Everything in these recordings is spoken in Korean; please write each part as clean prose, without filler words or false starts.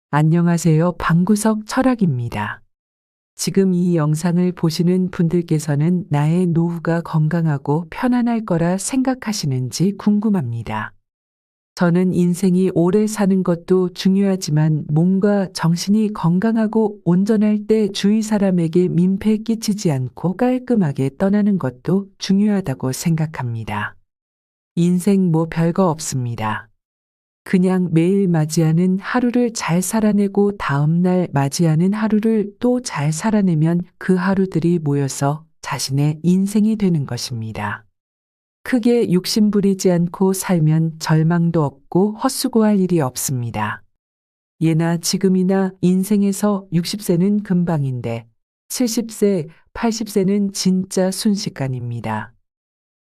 안녕하세요. 방구석 철학입니다. 지금 이 영상을 보시는 분들께서는 나의 노후가 건강하고 편안할 거라 생각하시는지 궁금합니다. 저는 인생이 오래 사는 것도 중요하지만 몸과 정신이 건강하고 온전할 때 주위 사람에게 민폐 끼치지 않고 깔끔하게 떠나는 것도 중요하다고 생각합니다. 인생 뭐 별거 없습니다. 그냥 매일 맞이하는 하루를 잘 살아내고 다음날 맞이하는 하루를 또 잘 살아내면 그 하루들이 모여서 자신의 인생이 되는 것입니다. 크게 욕심부리지 않고 살면 절망도 없고 헛수고할 일이 없습니다. 예나 지금이나 인생에서 60세는 금방인데 70세, 80세는 진짜 순식간입니다.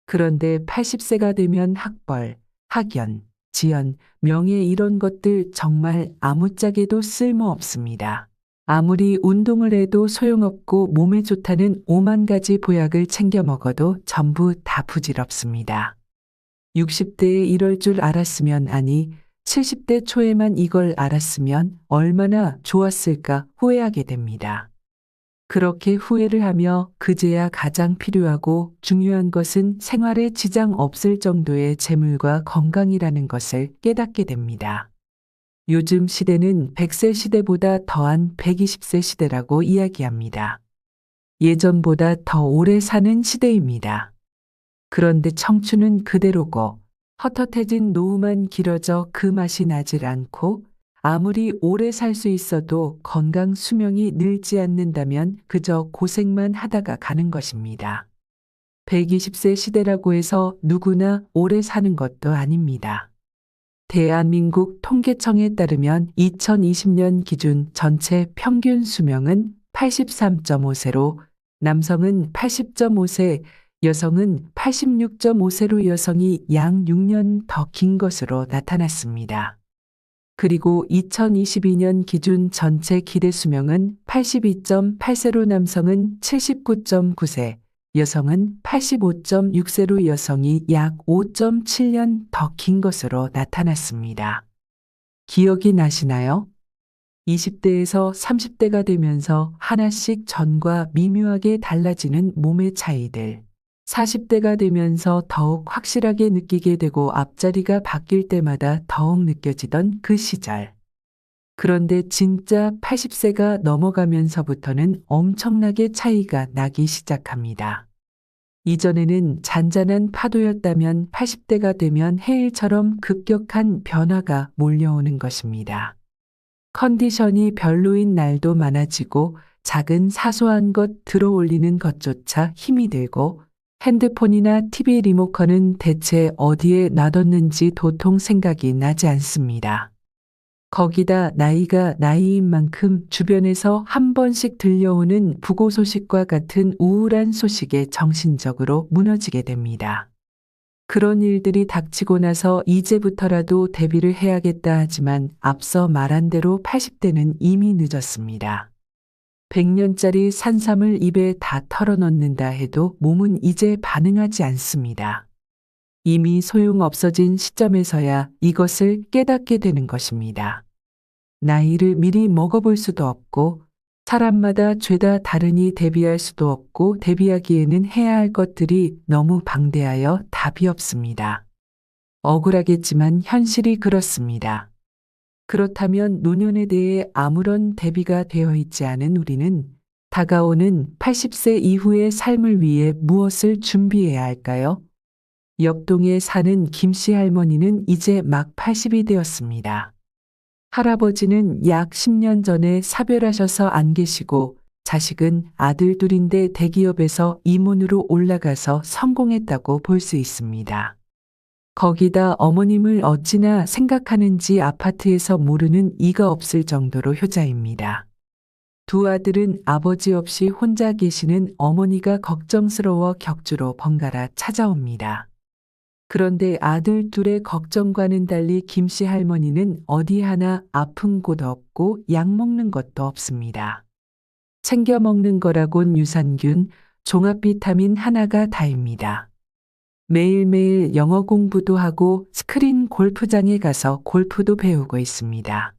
그런데 80세가 되면 학벌, 학연, 지연, 명예 이런 것들 정말 아무짝에도 쓸모없습니다. 아무리 운동을 해도 소용없고 몸에 좋다는 5만 가지 보약을 챙겨 먹어도 전부 다 부질없습니다. 60대에 이럴 줄 알았으면 아니 70대 초에만 이걸 알았으면 얼마나 좋았을까 후회하게 됩니다. 그렇게 후회를 하며 그제야 가장 필요하고 중요한 것은 생활에 지장 없을 정도의 재물과 건강이라는 것을 깨닫게 됩니다. 요즘 시대는 100세 시대보다 더한 120세 시대라고 이야기합니다. 예전보다 더 오래 사는 시대입니다. 그런데 청춘은 그대로고 헛헛해진 노후만 길어져 그 맛이 나질 않고 아무리 오래 살 수 있어도 건강 수명이 늘지 않는다면 그저 고생만 하다가 가는 것입니다. 120세 시대라고 해서 누구나 오래 사는 것도 아닙니다. 대한민국 통계청에 따르면 2020년 기준 전체 평균 수명은 83.5세로 남성은 80.5세, 여성은 86.5세로 여성이 약 6년 더 긴 것으로 나타났습니다. 그리고 2022년 기준 전체 기대 수명은 82.8세로 남성은 79.9세, 여성은 85.6세로 여성이 약 5.7년 더 긴 것으로 나타났습니다. 기억이 나시나요? 20대에서 30대가 되면서 하나씩 전과 미묘하게 달라지는 몸의 차이들. 40대가 되면서 더욱 확실하게 느끼게 되고 앞자리가 바뀔 때마다 더욱 느껴지던 그 시절. 그런데 진짜 80세가 넘어가면서부터는 엄청나게 차이가 나기 시작합니다. 이전에는 잔잔한 파도였다면 80대가 되면 해일처럼 급격한 변화가 몰려오는 것입니다. 컨디션이 별로인 날도 많아지고 작은 사소한 것 들어올리는 것조차 힘이 들고 핸드폰이나 TV 리모컨은 대체 어디에 놔뒀는지 도통 생각이 나지 않습니다. 거기다 나이가 나이인 만큼 주변에서 한 번씩 들려오는 부고 소식과 같은 우울한 소식에 정신적으로 무너지게 됩니다. 그런 일들이 닥치고 나서 이제부터라도 대비를 해야겠다 하지만 앞서 말한 대로 80대는 이미 늦었습니다. 100년짜리 산삼을 입에 다 털어넣는다 해도 몸은 이제 반응하지 않습니다. 이미 소용없어진 시점에서야 이것을 깨닫게 되는 것입니다. 나이를 미리 먹어볼 수도 없고 사람마다 죄다 다르니 대비할 수도 없고 대비하기에는 해야 할 것들이 너무 방대하여 답이 없습니다. 억울하겠지만 현실이 그렇습니다. 그렇다면 노년에 대해 아무런 대비가 되어 있지 않은 우리는 다가오는 80세 이후의 삶을 위해 무엇을 준비해야 할까요? 옆동에 사는 김씨 할머니는 이제 막 80이 되었습니다. 할아버지는 약 10년 전에 사별하셔서 안 계시고 자식은 아들 둘인데 대기업에서 임원으로 올라가서 성공했다고 볼 수 있습니다. 거기다 어머님을 어찌나 생각하는지 아파트에서 모르는 이가 없을 정도로 효자입니다. 두 아들은 아버지 없이 혼자 계시는 어머니가 걱정스러워 격주로 번갈아 찾아옵니다. 그런데 아들 둘의 걱정과는 달리 김씨 할머니는 어디 하나 아픈 곳 없고 약 먹는 것도 없습니다. 챙겨 먹는 거라곤 유산균, 종합 비타민 하나가 다입니다. 매일매일 영어 공부도 하고 스크린 골프장에 가서 골프도 배우고 있습니다.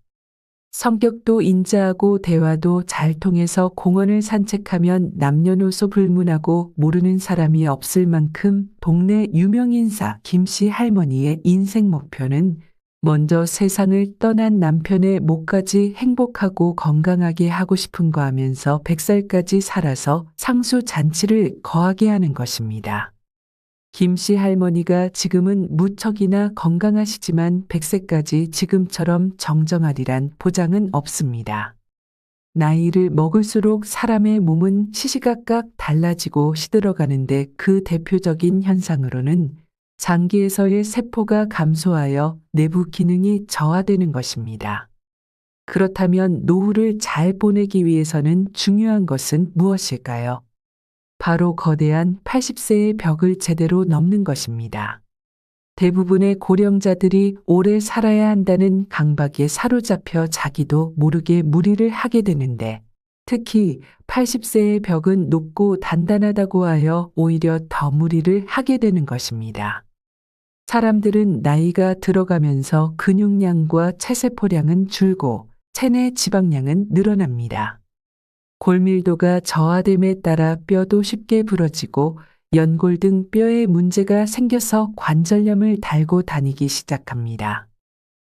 성격도 인자하고 대화도 잘 통해서 공원을 산책하면 남녀노소 불문하고 모르는 사람이 없을 만큼 동네 유명인사 김씨 할머니의 인생 목표는 먼저 세상을 떠난 남편의 목까지 행복하고 건강하게 하고 싶은 거 하면서 100살까지 살아서 상수 잔치를 거하게 하는 것입니다. 김씨 할머니가 지금은 무척이나 건강하시지만 100세까지 지금처럼 정정하리란 보장은 없습니다. 나이를 먹을수록 사람의 몸은 시시각각 달라지고 시들어가는데 그 대표적인 현상으로는 장기에서의 세포가 감소하여 내부 기능이 저하되는 것입니다. 그렇다면 노후를 잘 보내기 위해서는 중요한 것은 무엇일까요? 바로 거대한 80세의 벽을 제대로 넘는 것입니다. 대부분의 고령자들이 오래 살아야 한다는 강박에 사로잡혀 자기도 모르게 무리를 하게 되는데, 특히 80세의 벽은 높고 단단하다고 하여 오히려 더 무리를 하게 되는 것입니다. 사람들은 나이가 들어가면서 근육량과 체세포량은 줄고 체내 지방량은 늘어납니다. 골밀도가 저하됨에 따라 뼈도 쉽게 부러지고 연골 등 뼈에 문제가 생겨서 관절염을 달고 다니기 시작합니다.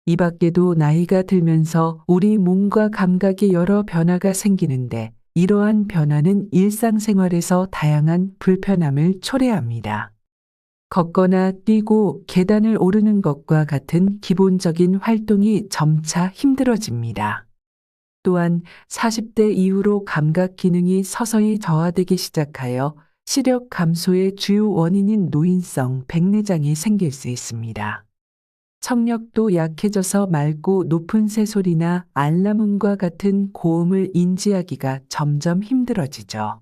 이 밖에도 나이가 들면서 우리 몸과 감각에 여러 변화가 생기는데 이러한 변화는 일상생활에서 다양한 불편함을 초래합니다. 걷거나 뛰고 계단을 오르는 것과 같은 기본적인 활동이 점차 힘들어집니다. 또한 40대 이후로 감각 기능이 서서히 저하되기 시작하여 시력 감소의 주요 원인인 노인성 백내장이 생길 수 있습니다. 청력도 약해져서 맑고 높은 새소리나 알람음과 같은 고음을 인지하기가 점점 힘들어지죠.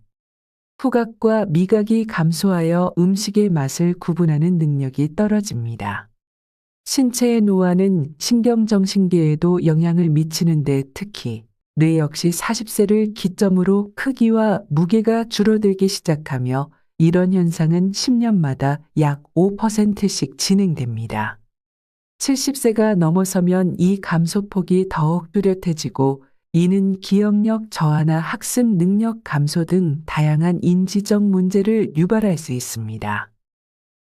후각과 미각이 감소하여 음식의 맛을 구분하는 능력이 떨어집니다. 신체의 노화는 신경정신계에도 영향을 미치는데 특히 뇌 역시 40세를 기점으로 크기와 무게가 줄어들기 시작하며 이런 현상은 10년마다 약 5%씩 진행됩니다. 70세가 넘어서면 이 감소폭이 더욱 뚜렷해지고 이는 기억력 저하나 학습 능력 감소 등 다양한 인지적 문제를 유발할 수 있습니다.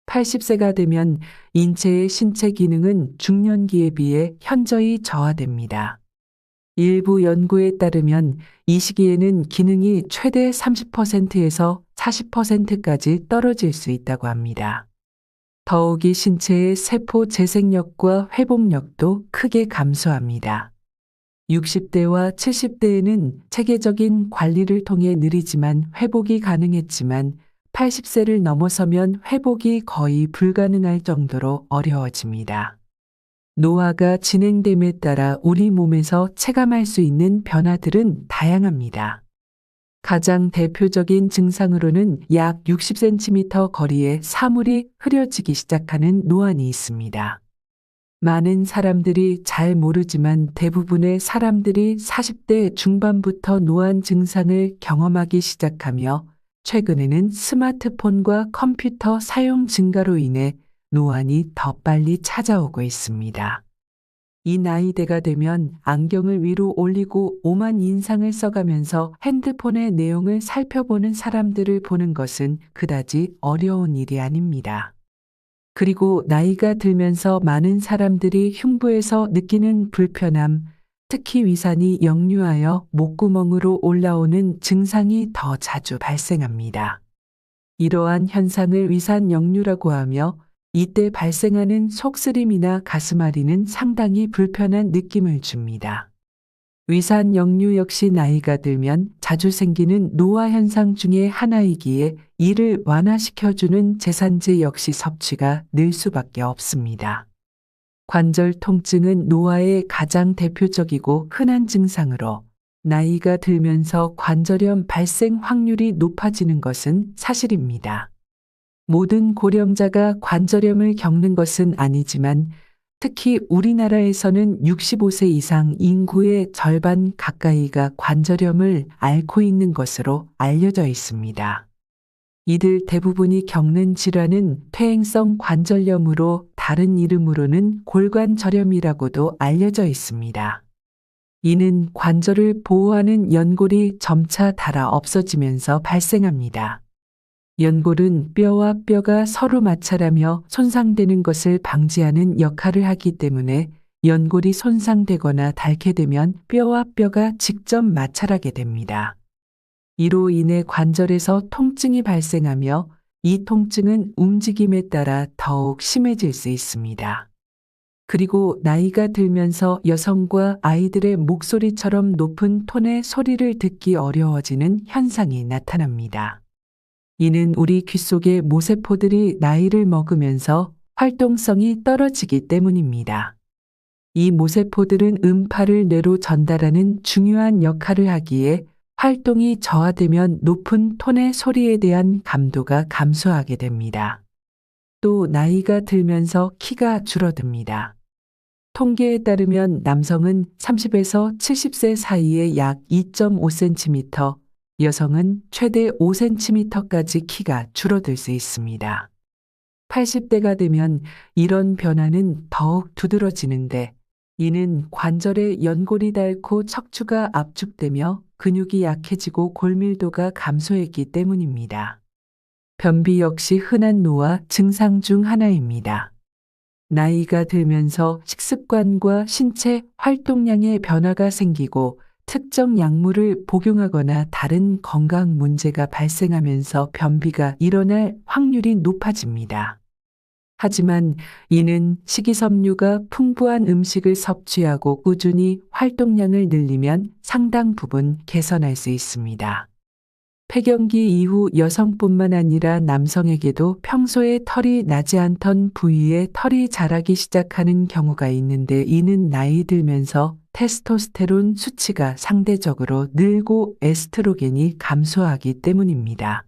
80세가 되면 인체의 신체 기능은 중년기에 비해 현저히 저하됩니다. 일부 연구에 따르면 이 시기에는 기능이 최대 30%에서 40%까지 떨어질 수 있다고 합니다. 더욱이 신체의 세포 재생력과 회복력도 크게 감소합니다. 60대와 70대에는 체계적인 관리를 통해 느리지만 회복이 가능했지만 80세를 넘어서면 회복이 거의 불가능할 정도로 어려워집니다. 노화가 진행됨에 따라 우리 몸에서 체감할 수 있는 변화들은 다양합니다. 가장 대표적인 증상으로는 약 60cm 거리에 사물이 흐려지기 시작하는 노안이 있습니다. 많은 사람들이 잘 모르지만 대부분의 사람들이 40대 중반부터 노안 증상을 경험하기 시작하며 최근에는 스마트폰과 컴퓨터 사용 증가로 인해 노안이 더 빨리 찾아오고 있습니다. 이 나이대가 되면 안경을 위로 올리고 오만 인상을 써가면서 핸드폰의 내용을 살펴보는 사람들을 보는 것은 그다지 어려운 일이 아닙니다. 그리고 나이가 들면서 많은 사람들이 흉부에서 느끼는 불편함, 특히 위산이 역류하여 목구멍으로 올라오는 증상이 더 자주 발생합니다. 이러한 현상을 위산 역류라고 하며 이때 발생하는 속쓰림이나 가슴앓이는 상당히 불편한 느낌을 줍니다. 위산 역류 역시 나이가 들면 자주 생기는 노화 현상 중의 하나이기에 이를 완화시켜주는 제산제 역시 섭취가 늘 수밖에 없습니다. 관절 통증은 노화의 가장 대표적이고 흔한 증상으로 나이가 들면서 관절염 발생 확률이 높아지는 것은 사실입니다. 모든 고령자가 관절염을 겪는 것은 아니지만 특히 우리나라에서는 65세 이상 인구의 절반 가까이가 관절염을 앓고 있는 것으로 알려져 있습니다. 이들 대부분이 겪는 질환은 퇴행성 관절염으로 다른 이름으로는 골관절염이라고도 알려져 있습니다. 이는 관절을 보호하는 연골이 점차 닳아 없어지면서 발생합니다. 연골은 뼈와 뼈가 서로 마찰하며 손상되는 것을 방지하는 역할을 하기 때문에 연골이 손상되거나 닳게 되면 뼈와 뼈가 직접 마찰하게 됩니다. 이로 인해 관절에서 통증이 발생하며 이 통증은 움직임에 따라 더욱 심해질 수 있습니다. 그리고 나이가 들면서 여성과 아이들의 목소리처럼 높은 톤의 소리를 듣기 어려워지는 현상이 나타납니다. 이는 우리 귀 속의 모세포들이 나이를 먹으면서 활동성이 떨어지기 때문입니다. 이 모세포들은 음파를 뇌로 전달하는 중요한 역할을 하기에 활동이 저하되면 높은 톤의 소리에 대한 감도가 감소하게 됩니다. 또 나이가 들면서 키가 줄어듭니다. 통계에 따르면 남성은 30에서 70세 사이에 약 2.5cm, 여성은 최대 5cm까지 키가 줄어들 수 있습니다. 80대가 되면 이런 변화는 더욱 두드러지는데 이는 관절의 연골이 닳고 척추가 압축되며 근육이 약해지고 골밀도가 감소했기 때문입니다. 변비 역시 흔한 노화 증상 중 하나입니다. 나이가 들면서 식습관과 신체 활동량의 변화가 생기고 특정 약물을 복용하거나 다른 건강 문제가 발생하면서 변비가 일어날 확률이 높아집니다. 하지만 이는 식이섬유가 풍부한 음식을 섭취하고 꾸준히 활동량을 늘리면 상당 부분 개선할 수 있습니다. 폐경기 이후 여성뿐만 아니라 남성에게도 평소에 털이 나지 않던 부위에 털이 자라기 시작하는 경우가 있는데 이는 나이 들면서 테스토스테론 수치가 상대적으로 늘고 에스트로겐이 감소하기 때문입니다.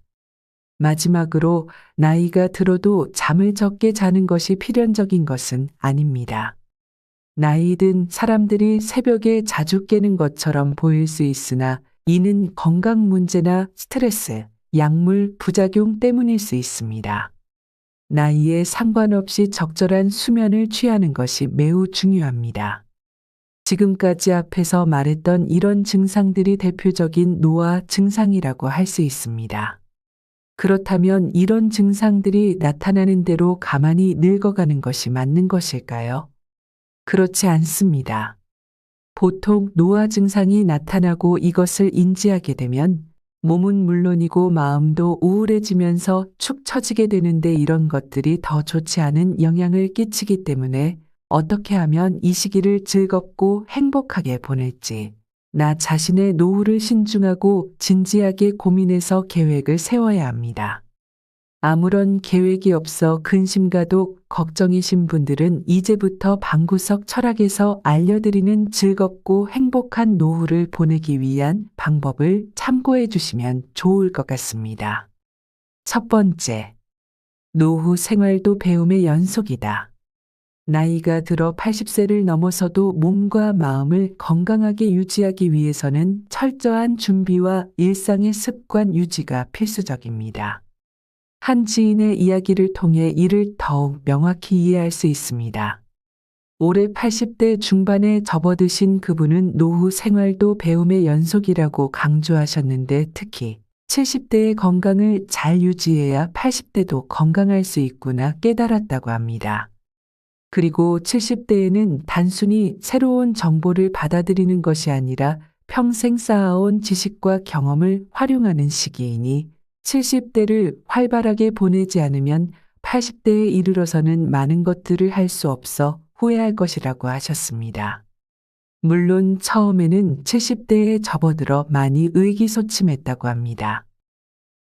마지막으로 나이가 들어도 잠을 적게 자는 것이 필연적인 것은 아닙니다. 나이 든 사람들이 새벽에 자주 깨는 것처럼 보일 수 있으나 이는 건강 문제나 스트레스, 약물 부작용 때문일 수 있습니다. 나이에 상관없이 적절한 수면을 취하는 것이 매우 중요합니다. 지금까지 앞에서 말했던 이런 증상들이 대표적인 노화 증상이라고 할 수 있습니다. 그렇다면 이런 증상들이 나타나는 대로 가만히 늙어가는 것이 맞는 것일까요? 그렇지 않습니다. 보통 노화 증상이 나타나고 이것을 인지하게 되면 몸은 물론이고 마음도 우울해지면서 축 처지게 되는데 이런 것들이 더 좋지 않은 영향을 끼치기 때문에 어떻게 하면 이 시기를 즐겁고 행복하게 보낼지 나 자신의 노후를 신중하고 진지하게 고민해서 계획을 세워야 합니다. 아무런 계획이 없어 근심가독 걱정이신 분들은 이제부터 방구석 철학에서 알려드리는 즐겁고 행복한 노후를 보내기 위한 방법을 참고해 주시면 좋을 것 같습니다. 첫 번째, 노후 생활도 배움의 연속이다. 나이가 들어 80세를 넘어서도 몸과 마음을 건강하게 유지하기 위해서는 철저한 준비와 일상의 습관 유지가 필수적입니다. 한 지인의 이야기를 통해 이를 더욱 명확히 이해할 수 있습니다. 올해 80대 중반에 접어드신 그분은 노후 생활도 배움의 연속이라고 강조하셨는데 특히 70대의 건강을 잘 유지해야 80대도 건강할 수 있구나 깨달았다고 합니다. 그리고 70대에는 단순히 새로운 정보를 받아들이는 것이 아니라 평생 쌓아온 지식과 경험을 활용하는 시기이니 70대를 활발하게 보내지 않으면 80대에 이르러서는 많은 것들을 할 수 없어 후회할 것이라고 하셨습니다. 물론 처음에는 70대에 접어들어 많이 의기소침했다고 합니다.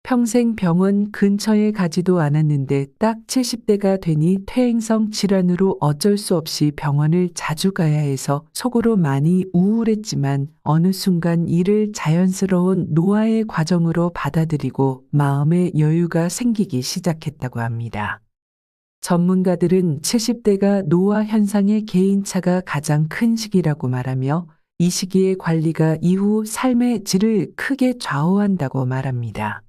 평생 병원 근처에 가지도 않았는데 딱 70대가 되니 퇴행성 질환으로 어쩔 수 없이 병원을 자주 가야 해서 속으로 많이 우울했지만 어느 순간 이를 자연스러운 노화의 과정으로 받아들이고 마음의 여유가 생기기 시작했다고 합니다. 전문가들은 70대가 노화 현상의 개인차가 가장 큰 시기라고 말하며 이 시기의 관리가 이후 삶의 질을 크게 좌우한다고 말합니다.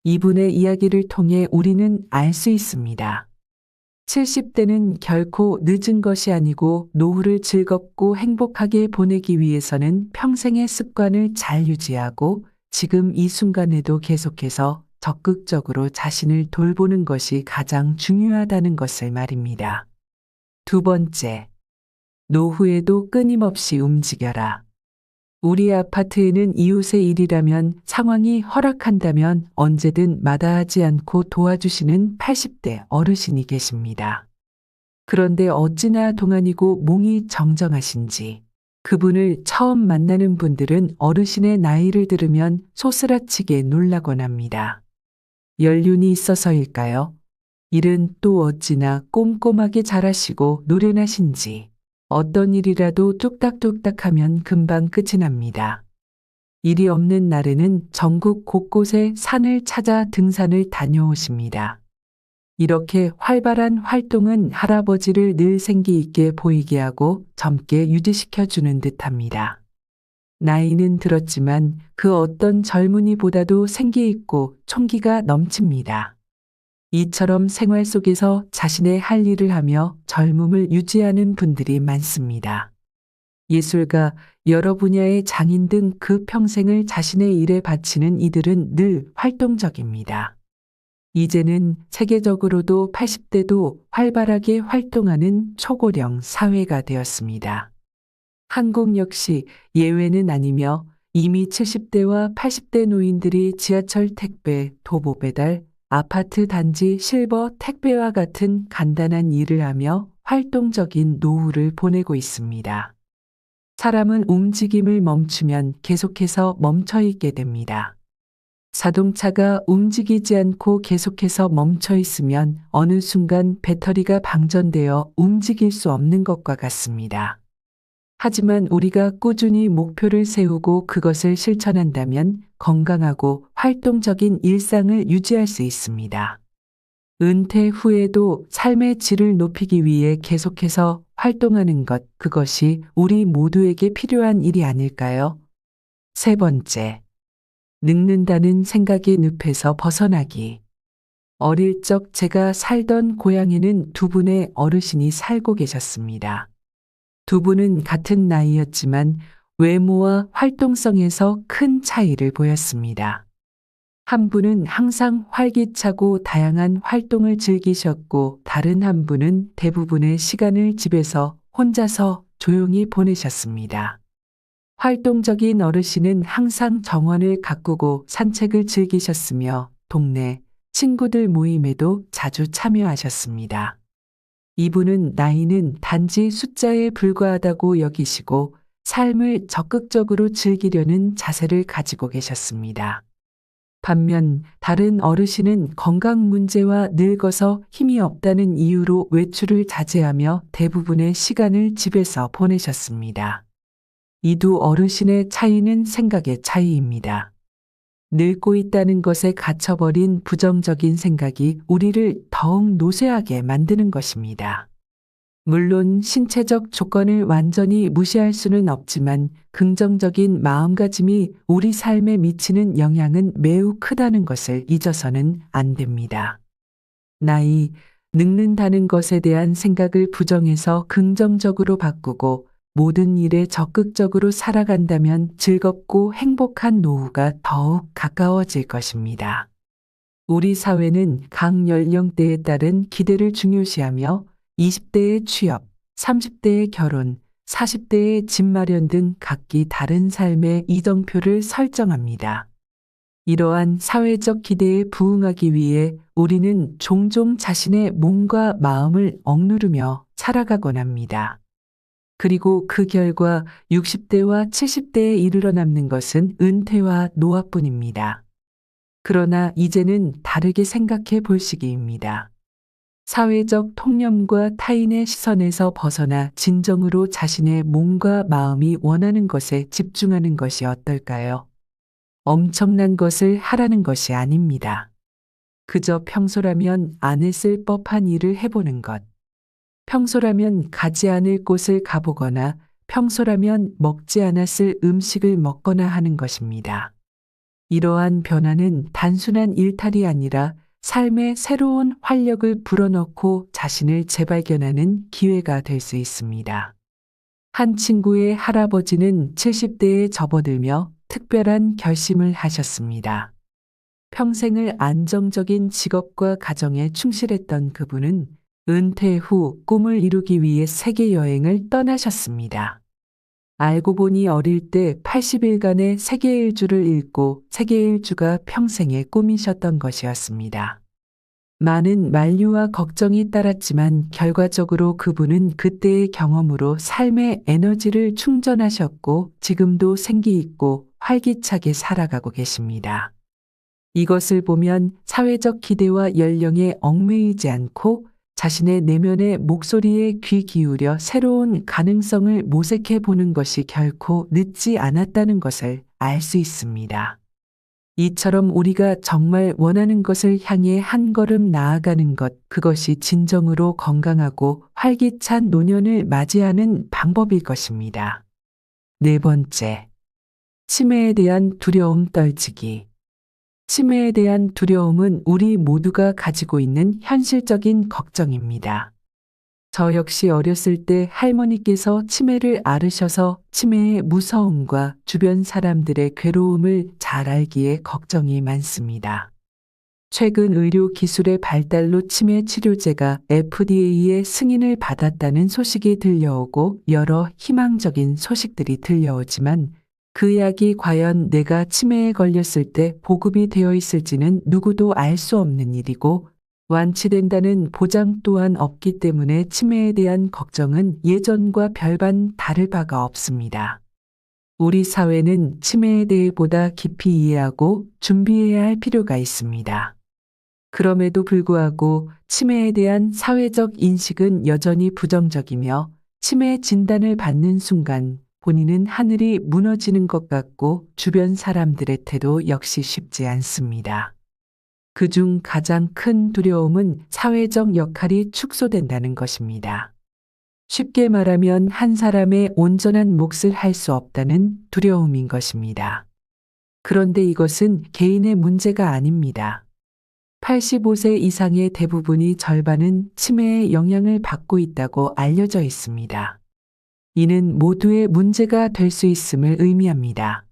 이분의 이야기를 통해 우리는 알 수 있습니다. 70대는 결코 늦은 것이 아니고 노후를 즐겁고 행복하게 보내기 위해서는 평생의 습관을 잘 유지하고 지금 이 순간에도 계속해서 적극적으로 자신을 돌보는 것이 가장 중요하다는 것을 말입니다. 두 번째, 노후에도 끊임없이 움직여라. 우리 아파트에는 이웃의 일이라면 상황이 허락한다면 언제든 마다하지 않고 도와주시는 80대 어르신이 계십니다. 그런데 어찌나 동안이고 몸이 정정하신지 그분을 처음 만나는 분들은 어르신의 나이를 들으면 소스라치게 놀라곤 합니다. 연륜이 있어서일까요? 일은 또 어찌나 꼼꼼하게 잘하시고 노련하신지 어떤 일이라도 뚝딱뚝딱 하면 금방 끝이 납니다. 일이 없는 날에는 전국 곳곳에 산을 찾아 등산을 다녀오십니다. 이렇게 활발한 활동은 할아버지를 늘 생기 있게 보이게 하고 젊게 유지시켜주는 듯합니다. 나이는 들었지만 그 어떤 젊은이보다도 생기 있고 총기가 넘칩니다. 이처럼 생활 속에서 자신의 할 일을 하며 젊음을 유지하는 분들이 많습니다. 예술가, 여러 분야의 장인 등 그 평생을 자신의 일에 바치는 이들은 늘 활동적입니다. 이제는 세계적으로도 80대도 활발하게 활동하는 초고령 사회가 되었습니다. 한국 역시 예외는 아니며 이미 70대와 80대 노인들이 지하철 택배, 도보 배달, 아파트 단지 실버 택배와 같은 간단한 일을 하며 활동적인 노후를 보내고 있습니다. 사람은 움직임을 멈추면 계속해서 멈춰 있게 됩니다. 자동차가 움직이지 않고 계속해서 멈춰 있으면 어느 순간 배터리가 방전되어 움직일 수 없는 것과 같습니다. 하지만 우리가 꾸준히 목표를 세우고 그것을 실천한다면 건강하고 활동적인 일상을 유지할 수 있습니다. 은퇴 후에도 삶의 질을 높이기 위해 계속해서 활동하는 것, 그것이 우리 모두에게 필요한 일이 아닐까요? 세 번째, 늙는다는 생각의 늪에서 벗어나기. 어릴 적 제가 살던 고향에는 두 분의 어르신이 살고 계셨습니다. 두 분은 같은 나이였지만 외모와 활동성에서 큰 차이를 보였습니다. 한 분은 항상 활기차고 다양한 활동을 즐기셨고 다른 한 분은 대부분의 시간을 집에서 혼자서 조용히 보내셨습니다. 활동적인 어르신은 항상 정원을 가꾸고 산책을 즐기셨으며 동네 친구들 모임에도 자주 참여하셨습니다. 이분은 나이는 단지 숫자에 불과하다고 여기시고 삶을 적극적으로 즐기려는 자세를 가지고 계셨습니다. 반면 다른 어르신은 건강 문제와 늙어서 힘이 없다는 이유로 외출을 자제하며 대부분의 시간을 집에서 보내셨습니다. 이 두 어르신의 차이는 생각의 차이입니다. 늙고 있다는 것에 갇혀버린 부정적인 생각이 우리를 더욱 노쇠하게 만드는 것입니다. 물론 신체적 조건을 완전히 무시할 수는 없지만 긍정적인 마음가짐이 우리 삶에 미치는 영향은 매우 크다는 것을 잊어서는 안 됩니다. 나이, 늙는다는 것에 대한 생각을 부정해서 긍정적으로 바꾸고 모든 일에 적극적으로 살아간다면 즐겁고 행복한 노후가 더욱 가까워질 것입니다. 우리 사회는 각 연령대에 따른 기대를 중요시하며 20대의 취업, 30대의 결혼, 40대의 집 마련 등 각기 다른 삶의 이정표를 설정합니다. 이러한 사회적 기대에 부응하기 위해 우리는 종종 자신의 몸과 마음을 억누르며 살아가곤 합니다. 그리고 그 결과 60대와 70대에 이르러 남는 것은 은퇴와 노화뿐입니다. 그러나 이제는 다르게 생각해 볼 시기입니다. 사회적 통념과 타인의 시선에서 벗어나 진정으로 자신의 몸과 마음이 원하는 것에 집중하는 것이 어떨까요? 엄청난 것을 하라는 것이 아닙니다. 그저 평소라면 안 했을 법한 일을 해보는 것. 평소라면 가지 않을 곳을 가보거나 평소라면 먹지 않았을 음식을 먹거나 하는 것입니다. 이러한 변화는 단순한 일탈이 아니라 삶에 새로운 활력을 불어넣고 자신을 재발견하는 기회가 될 수 있습니다. 한 친구의 할아버지는 70대에 접어들며 특별한 결심을 하셨습니다. 평생을 안정적인 직업과 가정에 충실했던 그분은 은퇴 후 꿈을 이루기 위해 세계 여행을 떠나셨습니다. 알고 보니 어릴 때 80일간의 세계 일주를 읽고 세계 일주가 평생의 꿈이셨던 것이었습니다. 많은 만류와 걱정이 따랐지만 결과적으로 그분은 그때의 경험으로 삶의 에너지를 충전하셨고 지금도 생기 있고 활기차게 살아가고 계십니다. 이것을 보면 사회적 기대와 연령에 얽매이지 않고 자신의 내면의 목소리에 귀 기울여 새로운 가능성을 모색해 보는 것이 결코 늦지 않았다는 것을 알 수 있습니다. 이처럼 우리가 정말 원하는 것을 향해 한 걸음 나아가는 것, 그것이 진정으로 건강하고 활기찬 노년을 맞이하는 방법일 것입니다. 네 번째, 치매에 대한 두려움 떨치기. 치매에 대한 두려움은 우리 모두가 가지고 있는 현실적인 걱정입니다. 저 역시 어렸을 때 할머니께서 치매를 앓으셔서 치매의 무서움과 주변 사람들의 괴로움을 잘 알기에 걱정이 많습니다. 최근 의료 기술의 발달로 치매 치료제가 FDA의 승인을 받았다는 소식이 들려오고 여러 희망적인 소식들이 들려오지만 그 약이 과연 내가 치매에 걸렸을 때 보급이 되어 있을지는 누구도 알 수 없는 일이고 완치된다는 보장 또한 없기 때문에 치매에 대한 걱정은 예전과 별반 다를 바가 없습니다. 우리 사회는 치매에 대해 보다 깊이 이해하고 준비해야 할 필요가 있습니다. 그럼에도 불구하고 치매에 대한 사회적 인식은 여전히 부정적이며 치매 진단을 받는 순간 본인은 하늘이 무너지는 것 같고 주변 사람들의 태도 역시 쉽지 않습니다. 그중 가장 큰 두려움은 사회적 역할이 축소된다는 것입니다. 쉽게 말하면 한 사람의 온전한 몫을 할 수 없다는 두려움인 것입니다. 그런데 이것은 개인의 문제가 아닙니다. 85세 이상의 대부분이 절반은 치매의 영향을 받고 있다고 알려져 있습니다. 이는 모두의 문제가 될 수 있음을 의미합니다.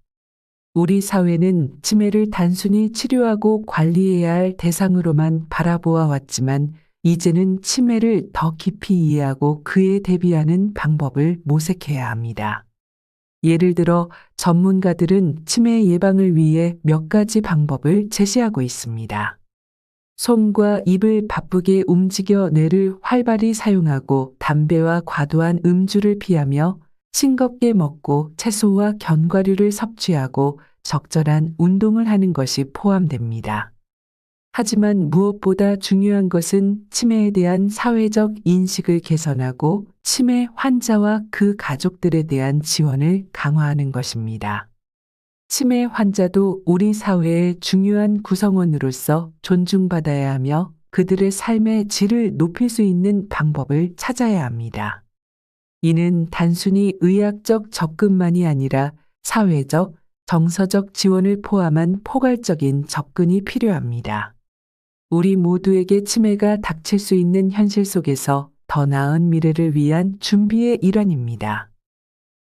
우리 사회는 치매를 단순히 치료하고 관리해야 할 대상으로만 바라보아 왔지만 이제는 치매를 더 깊이 이해하고 그에 대비하는 방법을 모색해야 합니다. 예를 들어 전문가들은 치매 예방을 위해 몇 가지 방법을 제시하고 있습니다. 손과 입을 바쁘게 움직여 뇌를 활발히 사용하고 담배와 과도한 음주를 피하며 싱겁게 먹고 채소와 견과류를 섭취하고 적절한 운동을 하는 것이 포함됩니다. 하지만 무엇보다 중요한 것은 치매에 대한 사회적 인식을 개선하고 치매 환자와 그 가족들에 대한 지원을 강화하는 것입니다. 치매 환자도 우리 사회의 중요한 구성원으로서 존중받아야 하며 그들의 삶의 질을 높일 수 있는 방법을 찾아야 합니다. 이는 단순히 의학적 접근만이 아니라 사회적, 정서적 지원을 포함한 포괄적인 접근이 필요합니다. 우리 모두에게 치매가 닥칠 수 있는 현실 속에서 더 나은 미래를 위한 준비의 일환입니다.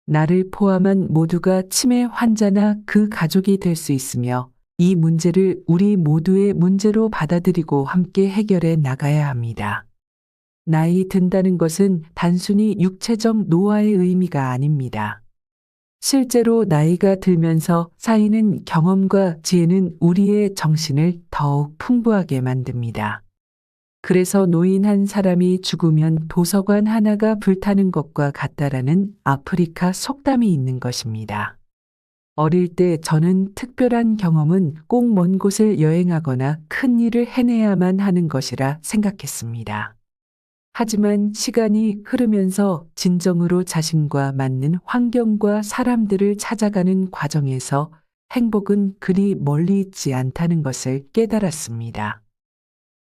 나를 포함한 모두가 치매 환자나 그 가족이 될 수 있으며 이 문제를 우리 모두의 문제로 받아들이고 함께 해결해 나가야 합니다. 나이 든다는 것은 단순히 육체적 노화의 의미가 아닙니다. 실제로 나이가 들면서 쌓이는 경험과 지혜는 우리의 정신을 더욱 풍부하게 만듭니다. 그래서 노인 한 사람이 죽으면 도서관 하나가 불타는 것과 같다라는 아프리카 속담이 있는 것입니다. 어릴 때 저는 특별한 경험은 꼭 먼 곳을 여행하거나 큰 일을 해내야만 하는 것이라 생각했습니다. 하지만 시간이 흐르면서 진정으로 자신과 맞는 환경과 사람들을 찾아가는 과정에서 행복은 그리 멀리 있지 않다는 것을 깨달았습니다.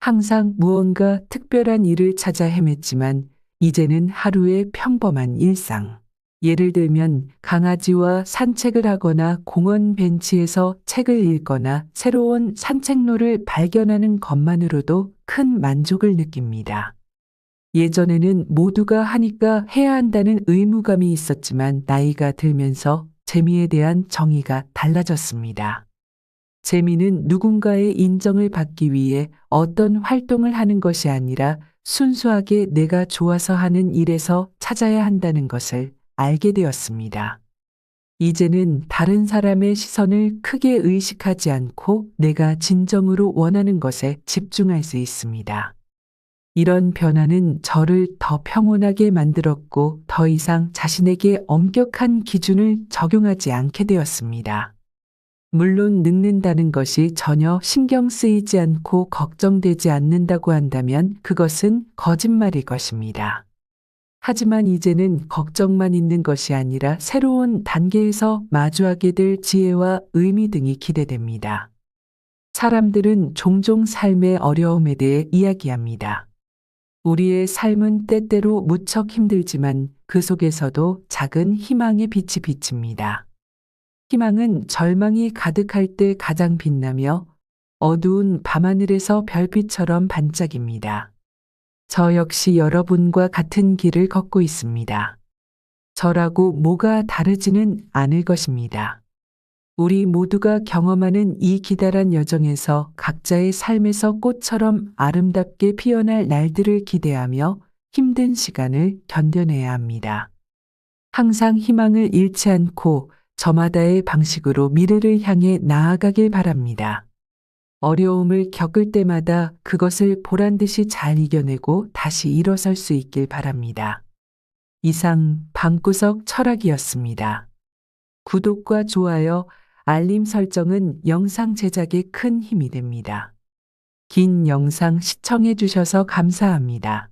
항상 무언가 특별한 일을 찾아 헤맸지만 이제는 하루의 평범한 일상, 예를 들면 강아지와 산책을 하거나 공원 벤치에서 책을 읽거나 새로운 산책로를 발견하는 것만으로도 큰 만족을 느낍니다. 예전에는 모두가 하니까 해야 한다는 의무감이 있었지만 나이가 들면서 재미에 대한 정의가 달라졌습니다. 재미는 누군가의 인정을 받기 위해 어떤 활동을 하는 것이 아니라 순수하게 내가 좋아서 하는 일에서 찾아야 한다는 것을 알게 되었습니다. 이제는 다른 사람의 시선을 크게 의식하지 않고 내가 진정으로 원하는 것에 집중할 수 있습니다. 이런 변화는 저를 더 평온하게 만들었고 더 이상 자신에게 엄격한 기준을 적용하지 않게 되었습니다. 물론 늙는다는 것이 전혀 신경 쓰이지 않고 걱정되지 않는다고 한다면 그것은 거짓말일 것입니다. 하지만 이제는 걱정만 있는 것이 아니라 새로운 단계에서 마주하게 될 지혜와 의미 등이 기대됩니다. 사람들은 종종 삶의 어려움에 대해 이야기합니다. 우리의 삶은 때때로 무척 힘들지만 그 속에서도 작은 희망의 빛이 비칩니다. 희망은 절망이 가득할 때 가장 빛나며 어두운 밤하늘에서 별빛처럼 반짝입니다. 저 역시 여러분과 같은 길을 걷고 있습니다. 저라고 뭐가 다르지는 않을 것입니다. 우리 모두가 경험하는 이 기다란 여정에서 각자의 삶에서 꽃처럼 아름답게 피어날 날들을 기대하며 힘든 시간을 견뎌내야 합니다. 항상 희망을 잃지 않고 저마다의 방식으로 미래를 향해 나아가길 바랍니다. 어려움을 겪을 때마다 그것을 보란듯이 잘 이겨내고 다시 일어설 수 있길 바랍니다. 이상 방구석 철학이었습니다. 구독과 좋아요, 알림 설정은 영상 제작에 큰 힘이 됩니다. 긴 영상 시청해 주셔서 감사합니다.